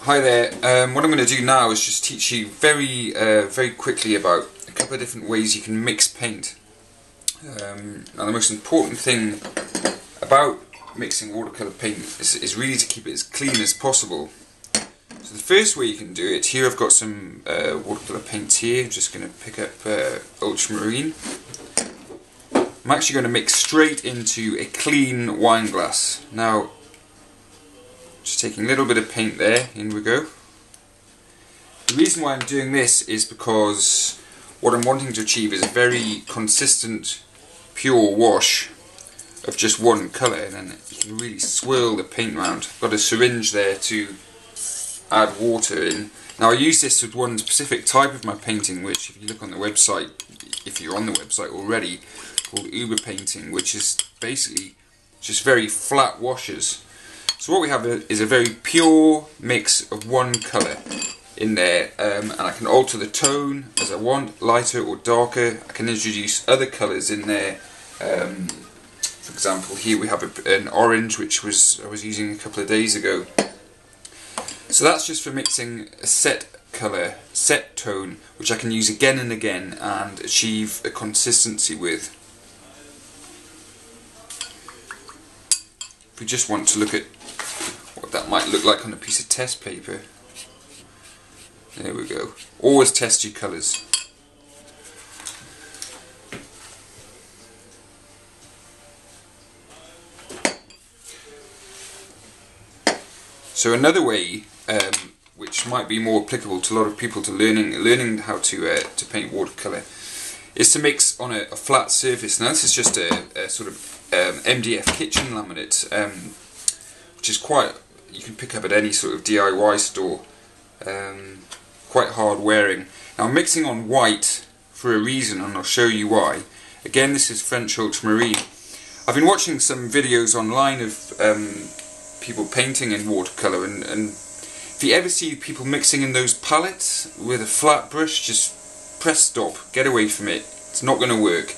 Hi there. What I'm going to do now is just teach you very quickly about a couple of different ways you can mix paint. Now the most important thing about mixing watercolour paint is really to keep it as clean as possible. So the first way you can do it, here I've got some watercolour paints here. I'm just going to pick up ultramarine. I'm actually going to mix straight into a clean wine glass. Now, just taking a little bit of paint there, in we go. The reason why I'm doing this is because what I'm wanting to achieve is a very consistent, pure wash of just one colour, and then you can really swirl the paint around. I've got a syringe there to add water in. Now I use this with one specific type of my painting, which if you look on the website, if you're on the website already, called Uber painting, which is basically just very flat washes. So what we have is a very pure mix of one colour in there, and I can alter the tone as I want, lighter or darker. I can introduce other colours in there. For example, here we have an orange, which I was using a couple of days ago. So that's just for mixing a set colour, set tone, which I can use again and again and achieve a consistency with. If we just want to look at what that might look like on a piece of test paper, there we go. Always test your colours. So another way, which might be more applicable to a lot of people to learning how to paint watercolour, is to mix on a flat surface. Now this is just a sort of MDF kitchen laminate, which is you can pick up at any sort of DIY store, quite hard wearing. Now I'm mixing on white for a reason, and I'll show you why. Again, this is French ultramarine. I've been watching some videos online of people painting in watercolour, and if you ever see people mixing in those palettes with a flat brush, just press stop, get away from it. It's not going to work.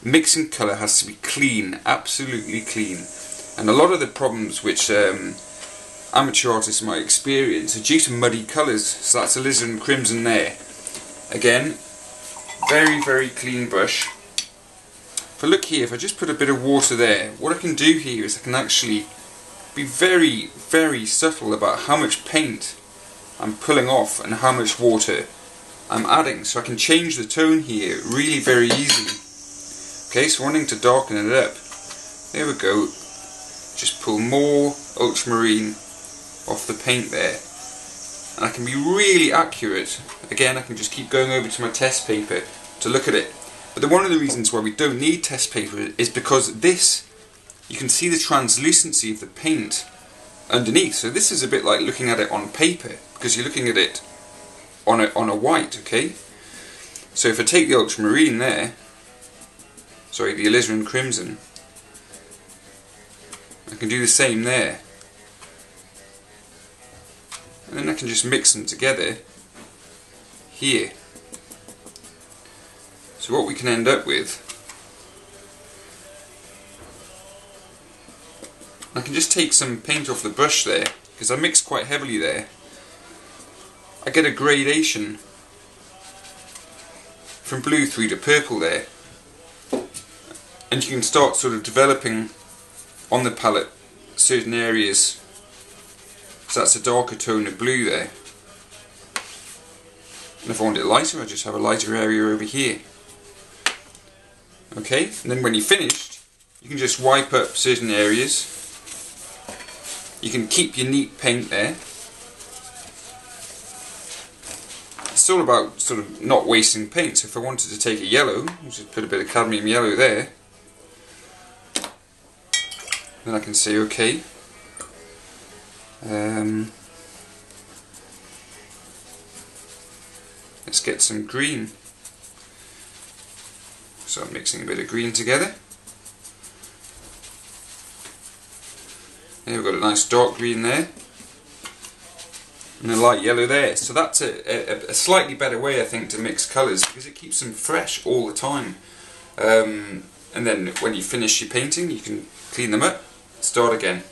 Mixing colour has to be clean, absolutely clean. And a lot of the problems which amateur artists might experience are due to muddy colours. So that's alizarin crimson there. Again, very clean brush. If I look here, if I just put a bit of water there, what I can do here is I can actually be very subtle about how much paint I'm pulling off and how much water I'm adding. So I can change the tone here really very easily. Okay, so wanting to darken it up, there we go. Just pull more ultramarine off the paint there, and I can be really accurate. Again, I can just keep going over to my test paper to look at it. But one of the reasons why we don't need test paper is because this, you can see the translucency of the paint underneath. So this is a bit like looking at it on paper, because you're looking at it on a white, okay? So if I take the ultramarine there, sorry, the alizarin crimson, I can do the same there. And then I can just mix them together here. So what we can end up with, I can just take some paint off the brush there, because I mixed quite heavily there. I get a gradation from blue through to purple there. And you can start sort of developing on the palette certain areas. So that's a darker tone of blue there. And if I want it lighter, I just have a lighter area over here. Okay, and then when you're finished, you can just wipe up certain areas. You can keep your neat paint there. It's all about sort of not wasting paint. So if I wanted to take a yellow, I'll just put a bit of cadmium yellow there. Then I can say okay. Let's get some green. So I'm mixing a bit of green together. And we've got a nice dark green there, and a light yellow there. So that's a slightly better way, I think, to mix colours, because it keeps them fresh all the time. And then when you finish your painting, you can clean them up, start again.